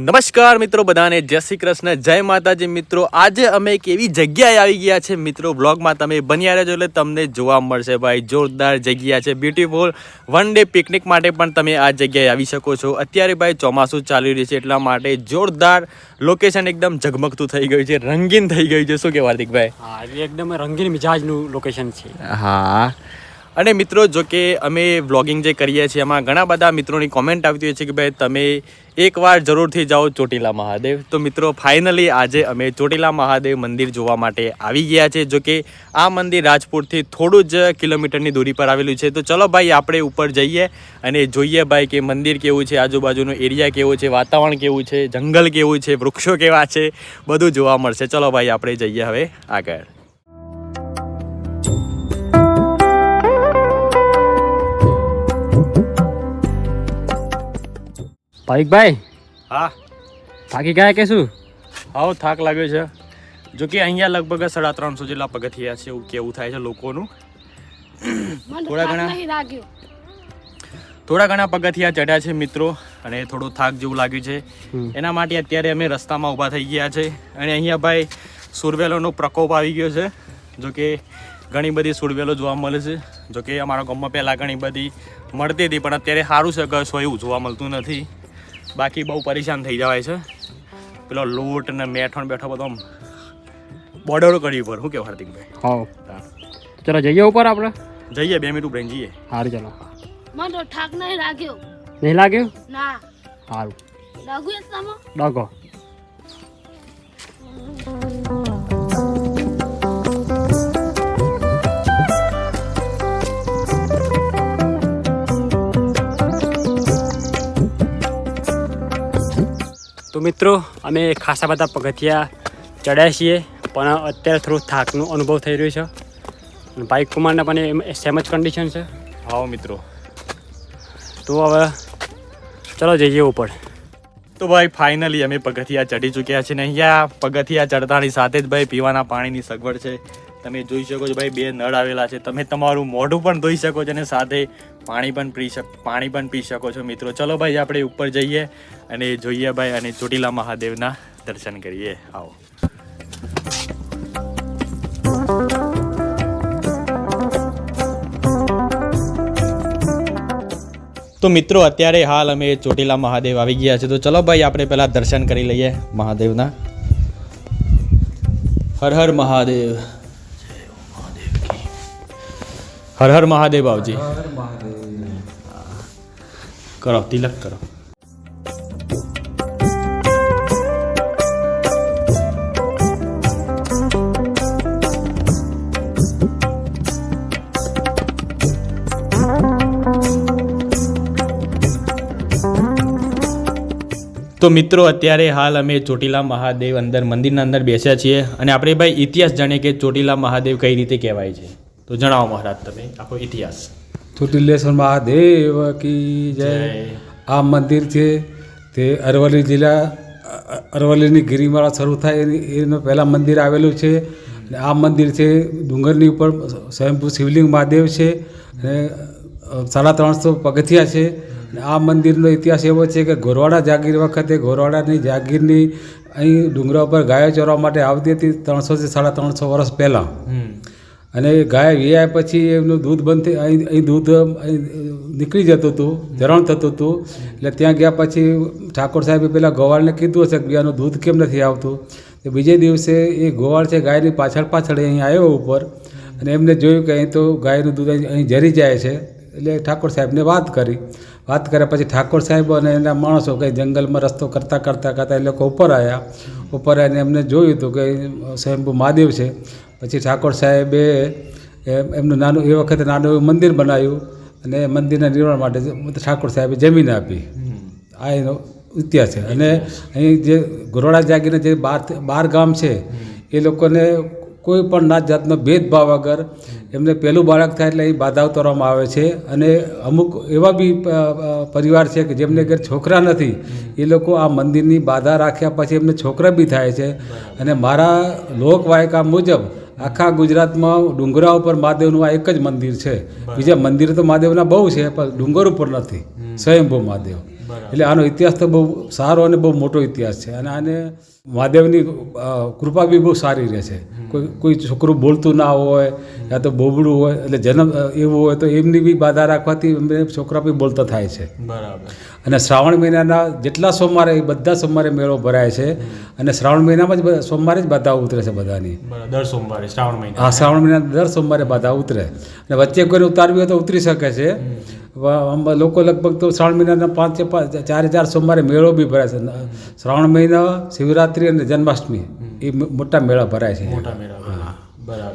નમસ્કાર મિત્રો બધાને જય શ્રી કૃષ્ણ જય માતાજી મિત્રો આજે અમે એક એવી જગ્યાએ આવી ગયા છે મિત્રો વ્લોગમાં તમે બન્યા રહેજો એટલે તમને જોવા મળશે ભાઈ જોરદાર જગ્યા છે બ્યુટીફુલ વન ડે પિકનિક માટે પણ તમે આ જગ્યાએ આવી શકો છો અત્યારે ભાઈ ચોમાસું ચાલી રહ્યું છે એટલા માટે જોરદાર લોકેશન એકદમ ઝગમગતું થઈ ગયું છે રંગીન થઈ ગયું છે શું કહેવાય હાર્દિકભાઈ હા એકદમ રંગીન મિજાજનું લોકેશન છે હા અને મિત્રો જો કે અમે વ્લોગિંગ જે કરીએ છીએ એમાં ઘણા બધા મિત્રોની કોમેન્ટ આવતી હોય છે કે ભાઈ તમે એકવાર જરૂરથી જાઓ ચોટીલા મહાદેવ તો મિત્રો ફાઇનલી આજે અમે ચોટીલા મહાદેવ મંદિર જોવા માટે આવી ગયા છે જો કે આ મંદિર રાજપુરથી થોડું જ કિલોમીટરની દૂરી પર આવેલું છે તો ચલો ભાઈ આપણે ઉપર જઈએ અને જોઈએ ભાઈ કે મંદિર કેવું છે આજુબાજુનો એરિયા કેવો છે વાતાવરણ કેવું છે જંગલ કેવું છે વૃક્ષો કેવા છે બધું જોવા મળશે ચલો ભાઈ આપણે જઈએ હવે આગળ ભાઈ હા થાકી ગયા કે શું? હાવ થાક લાગ્યો છે જો કે અહીંયા લગભગ 350 જેટલા પગથિયા છે એવું કેવું થાય છે લોકોનું થોડા ઘણા પગથિયા ચડ્યા છે મિત્રો અને થોડો થાક જેવું લાગ્યું છે એના માટે અત્યારે અમે રસ્તામાં ઊભા થઈ ગયા છે અને અહીંયા ભાઈ સુરવેલોનો પ્રકોપ આવી ગયો છે જો કે ઘણી બધી સુરવેલો જોવા મળે છે જો કે અમારા ગામમાં પહેલાં ઘણી બધી મળતી હતી પણ અત્યારે સારું છે કે એવું જોવા મળતું નથી બાકી બહુ પરેશાન થઈ જવાય છે પેલો લોટ ને મેઠણ બેઠો બધો બોર્ડર કરી ઉપર શું કહેવાય હાર્દિકભાઈ હા ચલો જઈએ ઉપર આપણે જઈએ 2 મિનિટ ઉભરાઈને જઈએ સારું ચલો મને તો થાક નહીં લાગ્યો નહીં લાગ્યું? ના સારું લાગ્યું તમે ડગો તો મિત્રો અમે ખાસા બધા પગથિયા ચડ્યા છીએ પણ અત્યારે થોડું થાકનો અનુભવ થઈ રહ્યો છે અને બાઇક કુમારના પણ સેમ જ કન્ડિશન છે આવો મિત્રો તો હવે ચલો જઈએ ઉપર તો ભાઈ ફાઇનલી અમે પગથિયા ચડી ચૂક્યા છે ને અહીંયા પગથિયા ચડતાની સાથે જ ભાઈ પીવાના પાણીની સગવડ છે તમે જોઈ શકો છો ભાઈ 2 નળ આવેલા છે તમે તમારું મોઢું પણ ધોઈ શકો છો અને સાથે પાણી પણ પી શકો છો મિત્રો ચલો ભાઈ આપણે ઉપર જઈએ અને જોઈએ ભાઈ અને ચોટીલા મહાદેવના દર્શન કરીએ આવો તો મિત્રો અત્યારે હાલ અમે ચોટીલા મહાદેવ આવી ગયા છે તો ચલો ભાઈ આપણે પહેલાં દર્શન કરી લઈએ મહાદેવના હર હર મહાદેવ હર હર મહાદેવ બાવજી કરો તિલક કરો તો મિત્રો અત્યારે હાલ અમે ચોટીલા મહાદેવ મંદિરના અંદર બેસ્યા છીએ અને આપણે ભાઈ ઇતિહાસ જાણીએ કે ચોટીલા મહાદેવ કઈ રીતે કહેવાય છે તો જણાવો મહારાજ તમે આખો ઇતિહાસ ચોટીલેશ્વર મહાદેવ કી જય આ મંદિર છે તે અરવલ્લી જિલ્લા અરવલ્લીની ગિરિમાળા શરૂ થાય એનું પહેલાં મંદિર આવેલું છે અને આ મંદિર છે ડુંગરની ઉપર સ્વયંભૂ શિવલિંગ મહાદેવ છે અને 350 પગથિયા છે આ મંદિરનો ઇતિહાસ એવો છે કે ગોરવાડા જાગીર વખતે ગોરવાડાની જાગીરની અહીં ડુંગરા ઉપર ગાયો ચરવા માટે આવતી હતી 300 થી 350 વર્ષ પહેલાં અને ગાય વિયા પછી એમનું દૂધ બંધ થઈ અહીં દૂધ નીકળી જતું હતું ધરણ થતું હતું એટલે ત્યાં ગયા પછી ઠાકોર સાહેબે પેલા ગોવાળને કીધું હશે કે આનું દૂધ કેમ નથી આવતું તો બીજે દિવસે એ ગોવાળ છે ગાયની પાછળ અહીં આવ્યો ઉપર અને એમને જોયું કે અહીં તો ગાયનું દૂધ અહીં ઝરી જાય છે એટલે ઠાકોર સાહેબને વાત કર્યા પછી ઠાકોર સાહેબ અને એના માણસો કંઈ જંગલમાં રસ્તો કરતાં એ લોકો ઉપર આવીને એમને જોયું હતું કે સ્વયંભૂ મહાદેવ છે પછી ઠાકોર સાહેબે એમનું એ વખતે નાનું એવું મંદિર બનાવ્યું અને મંદિરના નિર્માણ માટે ઠાકોર સાહેબે જમીન આપી આ એનો ઇતિહાસ છે અને અહીં જે ગોરવાડા જાગીરના જે 12 ગામ છે એ લોકોને કોઈ પણ નાત જાતનો ભેદભાવ વગર એમને પહેલું બાળક થાય એટલે એ બાધા ઉતારવામાં આવે છે અને અમુક એવા બી પરિવાર છે કે જેમને ઘર છોકરા નથી એ લોકો આ મંદિરની બાધા રાખ્યા પછી એમને છોકરા બી થાય છે અને મારા લોકવાયકા મુજબ આખા ગુજરાતમાં ડુંગરા ઉપર મહાદેવનું આ એક જ મંદિર છે બીજા મંદિર તો મહાદેવના બહુ છે પણ ડુંગર ઉપર નથી સ્વયંભૂ મહાદેવ એટલે આનો ઇતિહાસ તો બહુ સારો અને બહુ મોટો ઇતિહાસ છે. અને આને મહાદેવની કૃપા બી બહુ સારી રહે છે. કોઈ છોકરું બોલતું ના હોય યા તો બોબડું હોય એટલે જન્મ એવું હોય તો એમની બી બાધા રાખવાથી એમને છોકરા બી બોલતા થાય છે. બરાબર. અને શ્રાવણ મહિનાના જેટલા સોમવારે એ બધા સોમવારે મેળો ભરાય છે. અને શ્રાવણ મહિનામાં જ સોમવારે જ બાધા ઉતરે છે બધાની. દર સોમવારે શ્રાવણ મહિના. હા, શ્રાવણ મહિના દર સોમવારે બાધા ઉતરે. અને વચ્ચે કોઈને ઉતારવી હોય તો ઉતરી શકે છે. લોકો લગભગ તો શ્રાવણ મહિનાના 4 સોમવારે મેળો બી ભરાય છે. શ્રાવણ મહિના, શિવરાત્રિ અને જન્માષ્ટમી એ મોટા મેળા ભરાય છે.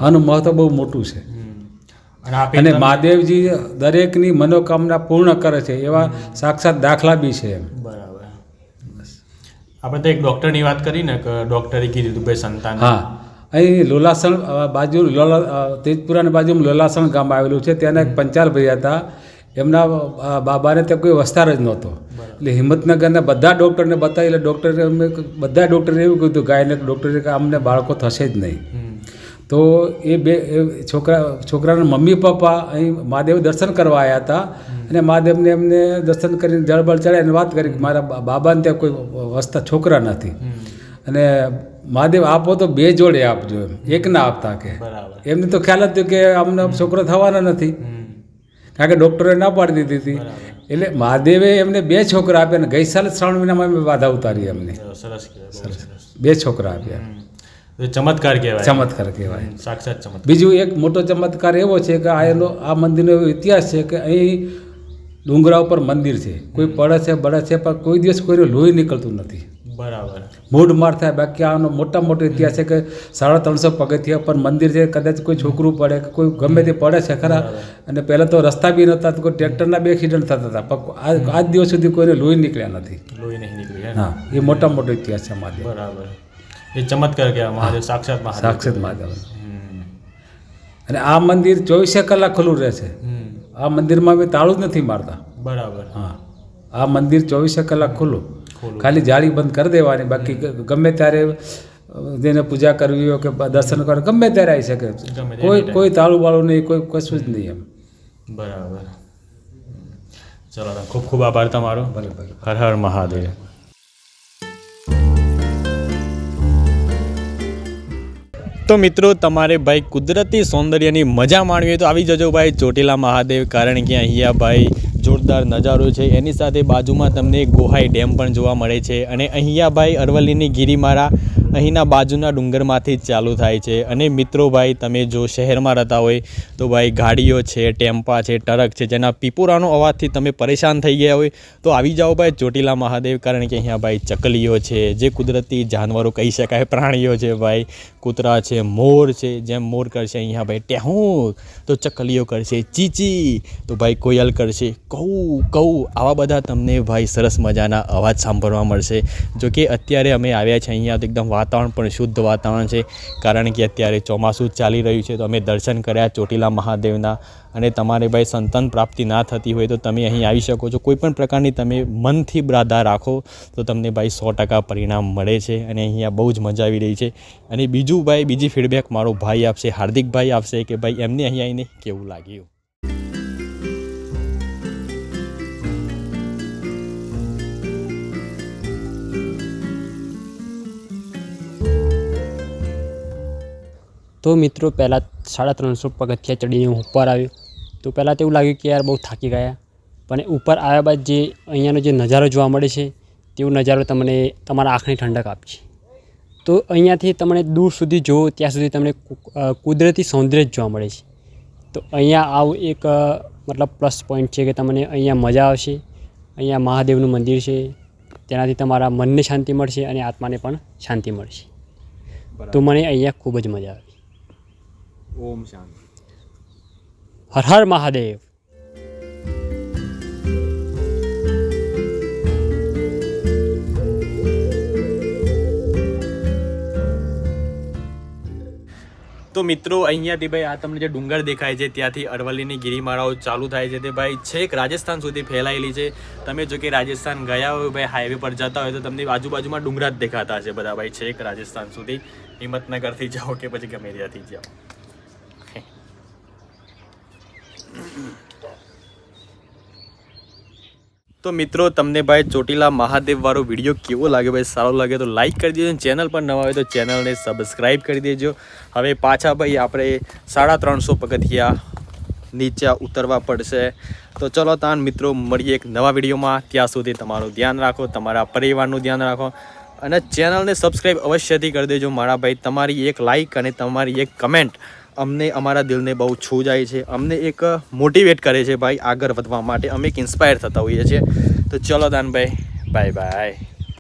આનું મહત્વ બહુ મોટું છે. અને મહાદેવજી દરેકની મનોકામના પૂર્ણ કરે છે એવા સાક્ષાત દાખલા બી છે. બરાબર. આપણે તો એક ડૉક્ટરની વાત કરી ને કે ડૉક્ટરે કીધું હતું ભાઈ સંતાન. હા, અહીં લોલાસણ બાજુ તેજપુરાની બાજુમાં લોલાસણ ગામ આવેલું છે. ત્યાંના એક પંચાલભાઈ હતા. એમના બાબાને ત્યાં કોઈ વસ્તાર જ નહોતો. એટલે હિંમતનગરના બધા ડૉક્ટરને બતાવી. એટલે ડૉક્ટરે બધા ડૉક્ટરે એવું કીધું, ગાયનેક ડૉક્ટરે કે અમને બાળકો થશે જ નહીં. તો એ છોકરાના મમ્મી પપ્પા અહીં મહાદેવ દર્શન કરવા આવ્યા હતા. અને મહાદેવને એમને દર્શન કરીને જળબળ ચડાવીને વાત કરી કે મારા બાબાને ત્યાં કોઈ છોકરા નથી. અને મહાદેવ આપો તો 2 જોડે આપજો, એમ એક ના આપતા કે. એમને તો ખ્યાલ હતો કે અમને છોકરો થવાના નથી, કારણ કે ડૉક્ટરે ના પાડી દીધી હતી. એટલે મહાદેવે એમને 2 છોકરા આપ્યા. અને ગઈ સાલ શ્રાવણ મહિનામાં અમે બાધા ઉતારી એમને. સરસ. 2 છોકરા આપ્યા. ચમત્કાર કહેવાય. ચમત્કાર કહેવાય, સાક્ષાત ચમત્કાર. બીજું એક મોટો ચમત્કાર એવો છે કે આ મંદિરનો એવો ઇતિહાસ છે કે અહીં ડુંગરા ઉપર મંદિર છે. કોઈ પડે છે બળે છે પણ કોઈ દિવસ કોઈને લોહી નીકળતું નથી. બરાબર. મૂઢ માર થાય. બાકી આનો મોટો ઇતિહાસ છે કે 350 પગથિયા પર મંદિર છે. કદાચ કોઈ છોકરું પડે કે કોઈ ગમે તે પડે છે ખરા. અને પહેલાં તો રસ્તા બી નહોતા, તો કોઈ ટ્રેક્ટરના બી એક્સિડન્ટ થતા હતા. પણ આજ દિવસ સુધી કોઈને લોહી નીકળ્યા નથી. લોહી નહીં નીકળ્યા. હા, એ મોટો ઇતિહાસ છે મહાદેવ. બરાબર. એ ચમત્કાર કહેવાય. મહાદેવ સાક્ષાત મહાદેવ. અને આ મંદિર 24 કલાક ખુલ્લું રહે છે. આ મંદિરમાં અમે તાળું જ નથી મારતા. બરાબર. હા, આ મંદિર 24 કલાક ખુલ્લું. ખાલી જાળી બંધ કરી દેવાની. બાકી ગમે ત્યારે જેને પૂજા કરવી હોય કે દર્શન કરવા ગમે ત્યારે આવી શકે. કોઈ તાળું વાળું નહીં, કોઈ કશું જ નહીં એમ. બરાબર. ચલો, ખૂબ ખૂબ આભાર તમારો. હર હર મહાદેવ. તો મિત્રો, તમારે ભાઈ કુદરતી સૌંદર્યની મજા માણવી હોય તો આવી જજો ભાઈ ચોટીલા મહાદેવ. કારણ કે અહીંયા ભાઈ જોરદાર નજારો છે. એની સાથે બાજુમાં તમને ગોહાઈ ડેમ પણ જોવા મળે છે. અને અહીંયા ભાઈ અરવલ્લીની ગિરિમાળા અહીંના બાજુના ડુંગરમાંથી જ ચાલુ થાય છે. અને મિત્રો ભાઈ, તમે જો શહેરમાં રહેતા હોય તો ભાઈ ગાડીઓ છે, ટેમ્પા છે, ટ્રક છે, જેના પીપુરાનો અવાજથી તમે પરેશાન થઈ ગયા હોય તો આવી જાઓ ભાઈ ચોટીલા મહાદેવ. કારણ કે અહીંયા ભાઈ ચકલીઓ છે, જે કુદરતી જાનવરો કહી શકાય, પ્રાણીઓ છે ભાઈ. કૂતરા છે, મોર છે. જેમ મોર કરશે અહીંયા ભાઈ ટેહું, તો ચકલીઓ કરશે ચીચી, તો ભાઈ કોયલ કરશે કહું કહું. આવા બધા તમને ભાઈ સરસ મજાના અવાજ સાંભળવા મળશે. જો કે અત્યારે અમે આવ્યા છીએ અહીંયા તો એકદમ વાતાવરણ પણ શુદ્ધ વાતાવરણ છે. કારણ કે અત્યારે ચોમાસું ચાલી રહ્યું છે. તો અમે દર્શન કર્યા ચોટીલા મહાદેવના. અને તમારે ભાઈ સંતાન પ્રાપ્તિ ના થતી હોય તો તમે અહીં આવી શકો છો. કોઈપણ પ્રકારની તમે મનથી શ્રદ્ધા રાખો તો તમને ભાઈ 100% પરિણામ મળે છે. અને અહીંયા બહુ જ મજા આવી રહી છે. અને બીજી ફીડબેક મારો ભાઈ આપશે, હાર્દિકભાઈ આપશે કે ભાઈ એમને અહીંયા આવીને કેવું લાગ્યું. તો મિત્રો, પહેલાં 350 પગથિયા ચડીને હું ઉપર આવ્યો તો પહેલાં તો એવું લાગ્યું કે યાર બહુ થાકી ગયા. પણ ઉપર આવ્યા બાદ જે અહીંયાનો જે નજારો જોવા મળે છે તેવો નજારો તમને તમારા આંખની ઠંડક આપશે. તો અહીંયાથી તમને દૂર સુધી જુઓ ત્યાં સુધી તમને કુદરતી સૌંદર્ય જ જોવા મળે છે. તો અહીંયા આવું એક મતલબ પ્લસ પોઈન્ટ છે કે તમને અહીંયા મજા આવશે. અહીંયા મહાદેવનું મંદિર છે, તેનાથી તમારા મનને શાંતિ મળશે અને આત્માને પણ શાંતિ મળશે. તો મને અહીંયા ખૂબ જ મજા આવી. ઓમ શાંતિ. હર હર મહાદેવ. તો મિત્રો, અહીંયાથી ભાઈ આ તમને જે ડુંગર દેખાય છે ત્યાંથી અરવલ્લીની ગિરિમાળાઓ ચાલુ થાય છે. તે ભાઈ છેક રાજસ્થાન સુધી ફેલાયેલી છે. તમે જો કે રાજસ્થાન ગયા હોય ભાઈ, હાઈવે પર જતા હોય તો તમને આજુબાજુમાં ડુંગરા જ દેખાતા હશે બધા ભાઈ, છેક રાજસ્થાન સુધી. હિંમતનગરથી જાઓ કે પછી ગમે ત્યાંથી જાઓ. તો મિત્રો તમને ભાઈ ચોટીલા મહાદેવ વાળો વિડીયો કેવો લાગ્યો ભાઈ સારો લાગે તો લાઈક કરી દેજો ચેનલ પર નવા હોય તો ચેનલને સબસ્ક્રાઈબ કરી દેજો હવે પાછા ભાઈ આપણે 350 પગથિયા નીચે ઉતરવા પડશે તો ચલો તાન મિત્રો મળીએ એક નવા વિડીયોમાં ત્યાં સુધી તમારું ધ્યાન રાખો તમારા પરિવારનું ધ્યાન રાખો અને ચેનલને સબસ્ક્રાઈબ અવશ્યથી કરી દેજો મારા ભાઈ તમારી એક લાઈક અને તમારી એક કમેન્ટ અમને અમારા દિલને બહુ છૂ જાય છે અમને એક મોટિવેટ કરે છે ભાઈ આગળ વધવા માટે અમે એક ઇન્સ્પાયર થતા હોઈએ છીએ તો ચલો દાનભાઈ બાય બાય